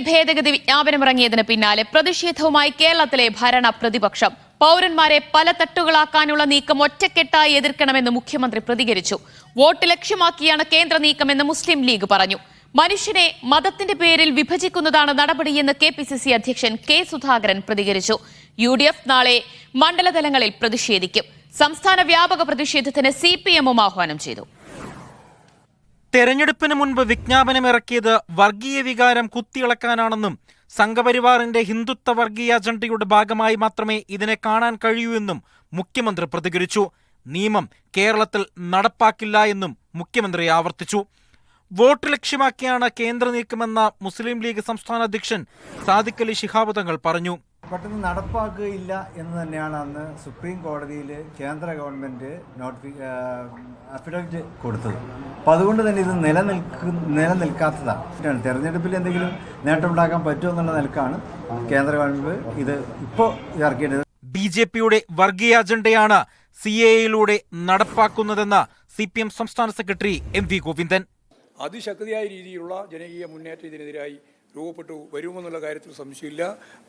ഭേദഗതി വിജ്ഞാപനമിറങ്ങിയതിന് പിന്നാലെ പ്രതിഷേധവുമായി കേരളത്തിലെ ഭരണ പ്രതിപക്ഷം. പൗരന്മാരെ പല തട്ടുകളാക്കാനുള്ള നീക്കം ഒറ്റക്കെട്ടായി എതിർക്കണമെന്ന് മുഖ്യമന്ത്രി പ്രതികരിച്ചു. വോട്ട് ലക്ഷ്യമാക്കിയാണ് കേന്ദ്ര നീക്കമെന്ന് മുസ്ലിം ലീഗ് പറഞ്ഞു. മനുഷ്യനെ മതത്തിന്റെ പേരിൽ വിഭജിക്കുന്നതാണ് നടപടിയെന്ന് KPCC അധ്യക്ഷൻ K സുധാകരൻ പ്രതികരിച്ചു. UDF നാളെ മണ്ഡലതലങ്ങളിൽ പ്രതിഷേധിക്കും. സംസ്ഥാന വ്യാപക പ്രതിഷേധത്തിന് CPM-ഉം ആഹ്വാനം ചെയ്തു. തെരഞ്ഞെടുപ്പിന് മുൻപ് വിജ്ഞാപനമിറക്കിയത് വർഗീയ വികാരം കുത്തിയിളക്കാനാണെന്നും സംഘപരിവാറിന്റെ ഹിന്ദുത്വ വർഗീയ അജണ്ടയുടെ ഭാഗമായി മാത്രമേ ഇതിനെ കാണാൻ കഴിയൂ എന്നും മുഖ്യമന്ത്രി പ്രതികരിച്ചു. നിയമം കേരളത്തിൽ നടപ്പാക്കില്ല എന്നും മുഖ്യമന്ത്രി ആവർത്തിച്ചു. വോട്ട് ലക്ഷ്യമാക്കിയാണ് കേന്ദ്ര നീക്കമെന്ന മുസ്ലിം ലീഗ് സംസ്ഥാന അധ്യക്ഷൻ സാദിഖ് അലി ശിഹാബ് തങ്ങൾ പറഞ്ഞു. പെട്ടെന്ന് നടപ്പാക്കുകയില്ല എന്ന് തന്നെയാണ് അന്ന് സുപ്രീം കോടതിയിൽ കേന്ദ്ര ഗവൺമെൻറ് അഫിഡവിറ്റ് കൊടുത്തത്. അപ്പോൾ അതുകൊണ്ട് തന്നെ ഇത് നിലനിൽക്കാത്തതാണ്. തെരഞ്ഞെടുപ്പിൽ എന്തെങ്കിലും നേട്ടമുണ്ടാക്കാൻ പറ്റുമെന്നുള്ള നിലക്കാണ് കേന്ദ്ര ഗവൺമെൻറ് ഇത് ഇപ്പോൾ ഇറക്കിയത്. BJP-യുടെ വർഗീയ അജണ്ടയാണ് CAA-യിലൂടെ നടപ്പാക്കുന്നതെന്ന് CPM സംസ്ഥാന സെക്രട്ടറി MV ഗോവിന്ദൻ. അതിശക്തിയായ രീതിയിലുള്ള ജനകീയ മുന്നേറ്റം ഇതിനെതിരായി രൂപപ്പെട്ടു വരുമെന്നുള്ള കാര്യത്തിൽ സംശയമില്ല.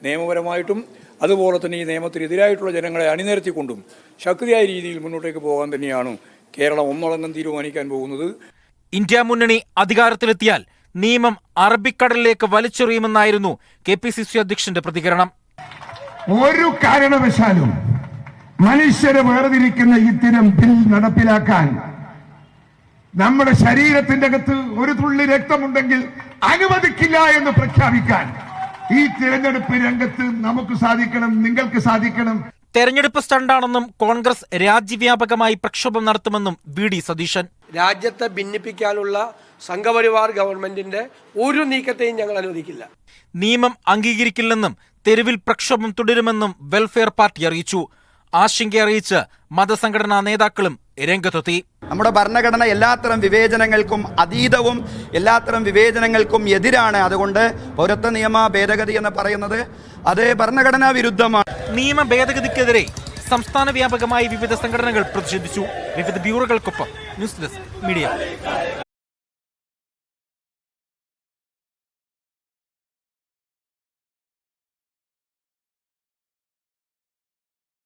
നിയമപരമായിട്ടും അതുപോലെ തന്നെ ഈ നിയമത്തിനെതിരായിട്ടുള്ള ജനങ്ങളെ അണിനിരത്തിക്കൊണ്ടും ശക്തിയായ രീതിയിൽ മുന്നോട്ടേക്ക് പോകാൻ തന്നെയാണ് കേരളം ഒന്നടങ്കം തീരുമാനിക്കാൻ പോകുന്നത്. ഇന്ത്യ മുന്നണി അധികാരത്തിലെത്തിയാൽ നിയമം അറബിക്കടലിലേക്ക് വലിച്ചെറിയുമെന്നായിരുന്നു KPCC അധ്യക്ഷന്റെ പ്രതികരണം. ഒരു കാരണവശാലും മനുഷ്യരെ വേർതിരിക്കുന്ന ഇത്തരം ബിൽ നടപ്പിലാക്കാൻ നമ്മുടെ ശരീരത്തിന്റെ അകത്ത് ഒരു തുള്ളി രക്തമുണ്ടെങ്കിൽ അനുവദിക്കില്ല എന്ന് പ്രഖ്യാപിക്കാൻ ഈ തിരഞ്ഞെടുപ്പ് രംഗത്ത് നമുക്ക് സാധിക്കണം, നിങ്ങൾക്ക് സാധിക്കണം. തെരഞ്ഞെടുപ്പ് സ്റ്റണ്ടാണെന്നും കോൺഗ്രസ് രാജ്യവ്യാപകമായി പ്രക്ഷോഭം നടത്തുമെന്നും VD സതീശൻ. രാജ്യത്തെ ഭിന്നിപ്പിക്കാനുള്ള സംഘപരിവാർ ഗവൺമെന്റിന്റെ ഒരു നീക്കത്തെയും ഞങ്ങൾ അനുവദിക്കില്ല. നിയമം അംഗീകരിക്കില്ലെന്നും തെരുവിൽ പ്രക്ഷോഭം തുടരുമെന്നും വെൽഫെയർ പാർട്ടി അറിയിച്ചു. ആശങ്കയറിയിച്ച് മതസംഘടനാ നേതാക്കളും രംഗത്തെത്തി. നമ്മുടെ ഭരണഘടന എല്ലാത്തരം വിവേചനങ്ങൾക്കും അതീതവും എല്ലാത്തരം വിവേചനങ്ങൾക്കും എതിരാണ്. അതുകൊണ്ട് പൗരത്വ നിയമ ഭേദഗതി എന്ന് പറയുന്നത് അത് ഭരണഘടനാ വിരുദ്ധമാണ്. നിയമ ഭേദഗതിക്കെതിരെ സംസ്ഥാന വ്യാപകമായി വിവിധ സംഘടനകൾ പ്രതിഷേധിച്ചു. വിവിധ ബ്യൂറോകൾക്കൊപ്പം ന്യൂസ് ഡെസ്ക് മീഡിയ.